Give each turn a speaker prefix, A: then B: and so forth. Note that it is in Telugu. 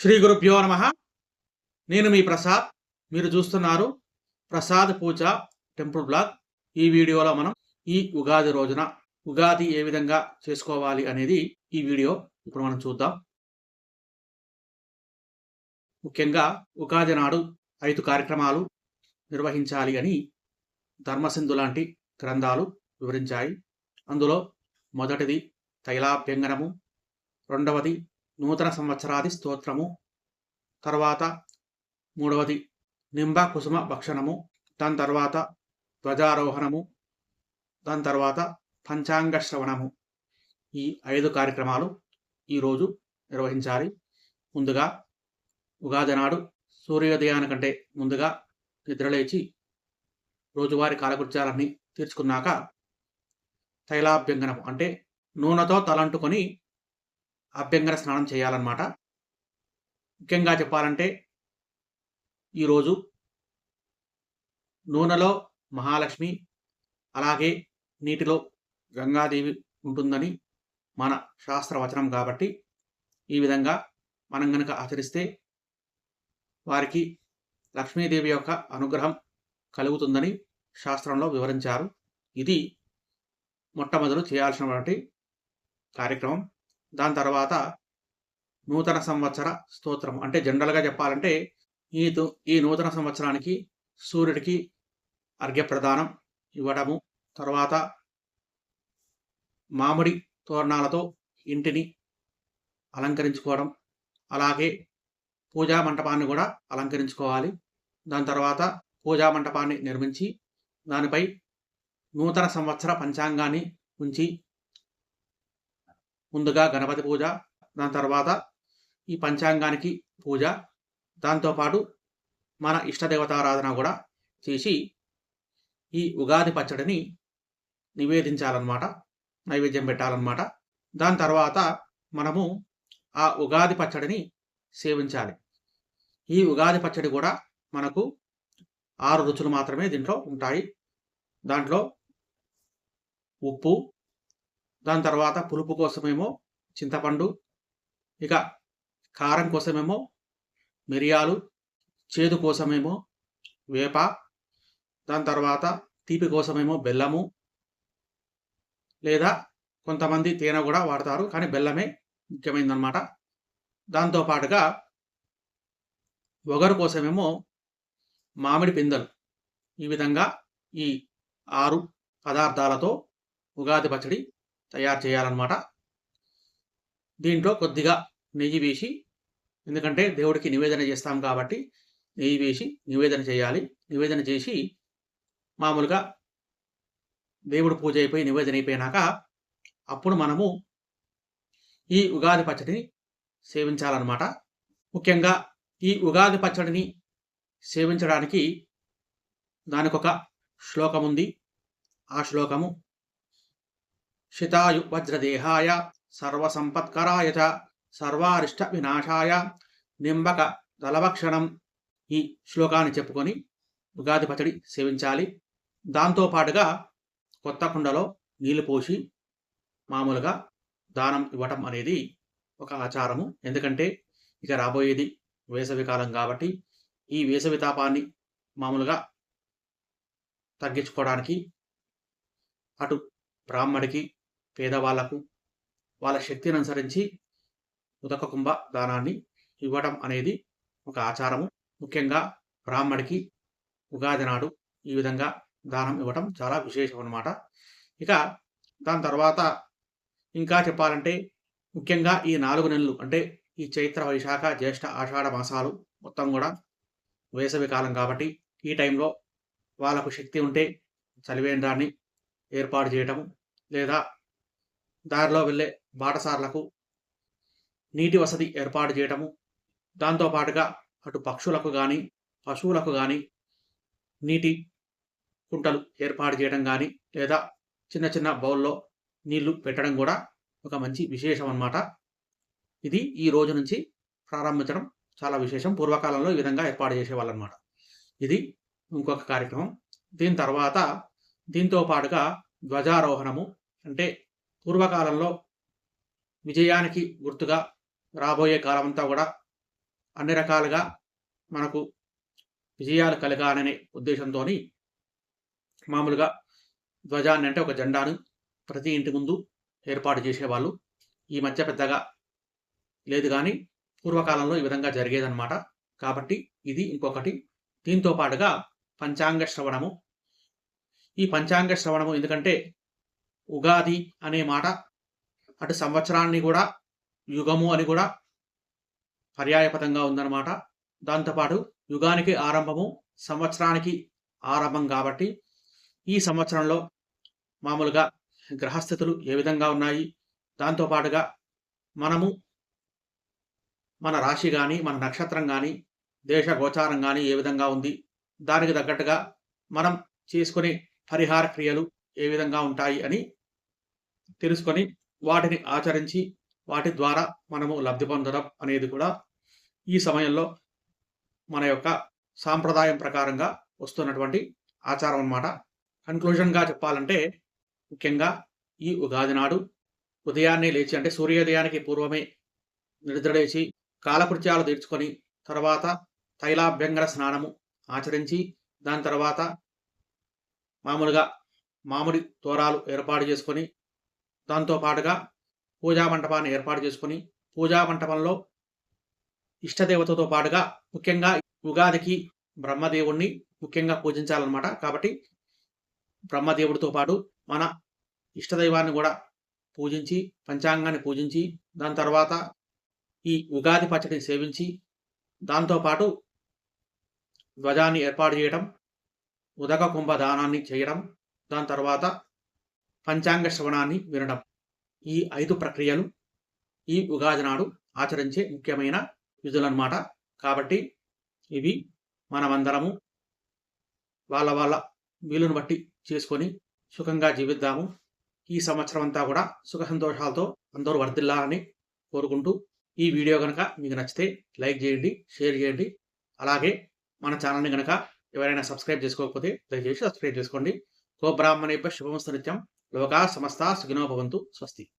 A: శ్రీ గురుభ్యో నమః. నేను మీ ప్రసాద్. మీరు చూస్తున్నారు ప్రసాద్ పూజ టెంపుల్ బ్లాగ్. ఈ వీడియోలో మనం ఈ ఉగాది రోజున ఉగాది ఏ విధంగా చేసుకోవాలి అనేది ఈ వీడియో ఇప్పుడు మనం చూద్దాం. ముఖ్యంగా ఉగాది నాడు 5 కార్యక్రమాలు నిర్వహించాలి అని ధర్మసింధు లాంటి గ్రంథాలు వివరించాయి. అందులో మొదటిది తైలాభ్యంగనము, రెండవది నూతన సంవత్సరాది స్తోత్రము, తర్వాత మూడవది నింబ కుసుమ భక్షణము, దాని తర్వాత ధ్వజారోహణము, దాని తర్వాత పంచాంగ శ్రవణము. ఈ 5 కార్యక్రమాలు ఈరోజు నిర్వహించాలి. ముందుగా ఉగాది నాడు సూర్యోదయానికంటే ముందుగా నిద్రలేచి రోజువారీ కాలకృత్యాలన్నీ తీర్చుకున్నాక తైలాభ్యంగనము అంటే నూనెతో తలంటుకొని అభ్యంగన స్నానం చేయాలన్నమాట. ముఖ్యంగా చెప్పాలంటే ఈరోజు నూనెలో మహాలక్ష్మి, అలాగే నీటిలో గంగాదేవి ఉంటుందని మన శాస్త్రవచనం కాబట్టి ఈ విధంగా మనం గనక ఆచరిస్తే వారికి లక్ష్మీదేవి యొక్క అనుగ్రహం కలుగుతుందని శాస్త్రంలో వివరించారు. ఇది మొట్టమొదలు చేయాల్సినటువంటి కార్యక్రమం. దాని తర్వాత నూతన సంవత్సర స్తోత్రం అంటే జనరల్గా చెప్పాలంటే ఈ నూతన సంవత్సరానికి సూర్యుడికి అర్ఘ్యప్రదానం ఇవ్వడము, తర్వాత మామిడి తోరణాలతో ఇంటిని అలంకరించుకోవడం, అలాగే పూజా మంటపాన్ని కూడా అలంకరించుకోవాలి. దాని తర్వాత పూజా మంటపాన్ని నిర్మించి దానిపై నూతన సంవత్సర పంచాంగాన్ని ఉంచి ముందుగా గణపతి పూజ, దాని తర్వాత ఈ పంచాంగానికి పూజ, దాంతోపాటు మన ఇష్టదేవతారాధన కూడా చేసి ఈ ఉగాది పచ్చడిని నివేదించాలన్నమాట, నైవేద్యం పెట్టాలన్నమాట. దాని తర్వాత మనము ఆ ఉగాది పచ్చడిని సేవించాలి. ఈ ఉగాది పచ్చడి కూడా మనకు 6 రుచులు మాత్రమే దీంట్లో ఉంటాయి. దాంట్లో ఉప్పు, దాని తర్వాత పులుపు కోసమేమో చింతపండు, ఇక కారం కోసమేమో మిరియాలు, చేదు కోసమేమో వేప, దాని తర్వాత తీపి కోసమేమో బెల్లము, లేదా కొంతమంది తేనె కూడా వాడతారు, కానీ బెల్లమే ముఖ్యమైనదన్నమాట. దాంతోపాటుగా వగరు కోసమేమో మామిడి పిందెలు. ఈ విధంగా ఈ 6 పదార్థాలతో ఉగాది పచ్చడి తయారు చేయాలన్నమాట. దీంట్లో కొద్దిగా నెయ్యి వేసి, ఎందుకంటే దేవుడికి నివేదన చేస్తాం కాబట్టి నెయ్యి వేసి నివేదన చేయాలి. నివేదన చేసి మామూలుగా దేవుడు పూజ అయిపోయి నివేదన అయిపోయినాక అప్పుడు మనము ఈ ఉగాది పచ్చడిని సేవించాలన్నమాట. ముఖ్యంగా ఈ ఉగాది పచ్చడిని సేవించడానికి దానికొక శ్లోకం ఉంది. ఆ శ్లోకము శితాయు వజ్రదేహాయ సర్వసంపత్కరాయ చ సర్వారిష్ట వినాశాయ నింబక దళభక్షణం. ఈ శ్లోకాన్ని చెప్పుకొని ఉగాది పచ్చడి సేవించాలి. దాంతోపాటుగా కొత్త కుండలో నీళ్లు పోసి మామూలుగా దానం ఇవ్వటం అనేది ఒక ఆచారము. ఎందుకంటే ఇక రాబోయేది వేసవి కాలం కాబట్టి ఈ వేసవి తాపాన్ని మామూలుగా తగ్గించుకోవడానికి అటు బ్రాహ్మడికి, పేదవాళ్లకు వాళ్ళ శక్తిని అనుసరించి ఉదక కుంభ దానాన్ని ఇవ్వడం అనేది ఒక ఆచారము. ముఖ్యంగా బ్రాహ్మడికి ఉగాది నాడు ఈ విధంగా దానం ఇవ్వటం చాలా విశేషం అన్నమాట. ఇక దాని తర్వాత ఇంకా చెప్పాలంటే ముఖ్యంగా ఈ 4 నెలలు అంటే ఈ చైత్ర, వైశాఖ, జ్యేష్ఠ, ఆషాఢ మాసాలు మొత్తం కూడా వేసవి కాలం కాబట్టి ఈ టైంలో వాళ్ళకు శక్తి ఉంటే చలివేంద్రాన్ని ఏర్పాటు చేయటము, లేదా దారిలో వెళ్ళే బాటసార్లకు నీటి వసతి ఏర్పాటు చేయటము, దాంతోపాటుగా అటు పక్షులకు కానీ పశువులకు కానీ నీటి కుంటలు ఏర్పాటు చేయడం కానీ, లేదా చిన్న చిన్న బౌల్లో నీళ్లు పెట్టడం కూడా ఒక మంచి విశేషం అన్నమాట. ఇది ఈ రోజు నుంచి ప్రారంభించడం చాలా విశేషం. పూర్వకాలంలో ఈ విధంగా ఏర్పాటు చేసేవాళ్ళు అన్నమాట. ఇది ఇంకొక కార్యక్రమం. దీని తర్వాత దీంతో పాటుగా ధ్వజారోహణము అంటే పూర్వకాలంలో విజయానికి గుర్తుగా రాబోయే కాలమంతా కూడా అన్ని రకాలుగా మనకు విజయాలు కలగాలనే ఉద్దేశంతోని మామూలుగా ధ్వజాన్ని అంటే ఒక జెండాను ప్రతి ఇంటి ముందు ఏర్పాటు చేసేవాళ్ళు. ఈ మధ్య పెద్దగా లేదు గానీ, పూర్వకాలంలో ఈ విధంగా జరిగేదనమాట. కాబట్టి ఇది ఇంకొకటి. దీంతో పాటుగా పంచాంగ శ్రవణము. ఈ పంచాంగ శ్రవణము ఎందుకంటే, ఉగాది అనే మాట అటు సంవత్సరాన్ని గూడా యుగము అని గూడా పర్యాయపదంగా ఉందనమాట. దాంతో పాటు యుగానికి ఆరంభము, సంవత్సరానికి ఆరంభం గాబట్టి, ఈ సంవత్సరంలో మామూలుగా గ్రహస్థితులు ఏ విధంగా ఉన్నాయి, దాంతో పాటుగా మనము మన రాశి గాని, మన నక్షత్రం గాని, దేశ గోచారం గాని ఏ విధంగా ఉంది, దానికి తగ్గట్టుగా మనం చేసుకునే పరిహార క్రియలు ఏ విధంగా ఉంటాయి అని తెలుసుకొని, వాటిని ఆచరించి, వాటి ద్వారా మనము లబ్ధి పొందడం అనేది కూడా ఈ సమయంలో మన యొక్క సాంప్రదాయం ప్రకారంగా వస్తున్నటువంటి ఆచారం అన్నమాట. కన్‌క్లూజన్‌గా చెప్పాలంటే, ముఖ్యంగా ఈ ఉగాది నాడు ఉదయాన్నే లేచి అంటే సూర్యోదయానికి పూర్వమే నిద్ర లేచి, కాలకృత్యాలు తీర్చుకొని, తర్వాత తైలాభ్యంగన స్నానము ఆచరించి, దాని తర్వాత మామూలుగా మామిడి తోరాలు ఏర్పాటు చేసుకొని, దాంతో పాటుగా పూజా మంటపాన్ని ఏర్పాటు చేసుకొని, పూజా మంటపంలో ఇష్టదేవతతో పాటుగా ముఖ్యంగా ఉగాదికి బ్రహ్మదేవుడిని ముఖ్యంగా పూజించాలన్నమాట. కాబట్టి బ్రహ్మదేవుడితో పాటు మన ఇష్టదైవాన్ని గూడా పూజించి, పంచాంగాన్ని పూజించి, దాని తర్వాత ఈ ఉగాది పచ్చడిని సేవించి, దాంతో పాటు ధ్వజాన్ని ఏర్పాటు చేయడం, ఉదక కుంభ దానాన్ని చేయడం, దాని తర్వాత పంచాంగ శ్రవణాన్ని వినడం. ఈ 5 ప్రక్రియలు ఈ ఉగాది నాడు ఆచరించే ముఖ్యమైన విధులన్నమాట. కాబట్టి ఇవి మనమందరము వాళ్ళ వాళ్ళ వీలుని బట్టి చేసుకొని సుఖంగా జీవిద్దాము. ఈ సంవత్సరం అంతా కూడా సుఖ సంతోషాలతో అందరూ వర్ధిల్లాలని కోరుకుంటూ, ఈ వీడియో గనక మీకు నచ్చితే లైక్ చేయండి, షేర్ చేయండి. అలాగే మన ఛానల్‌ని గనక ఎవరైనా సబ్స్క్రైబ్ చేసుకోకపోతే దయచేసి సబ్స్క్రైబ్ చేసుకోండి. గోబ్రాహ్మణేభ్యః శుభమస్తు నిత్యం. లోకాః సమస్తాః సుఖినో భవంతు. స్వస్తి.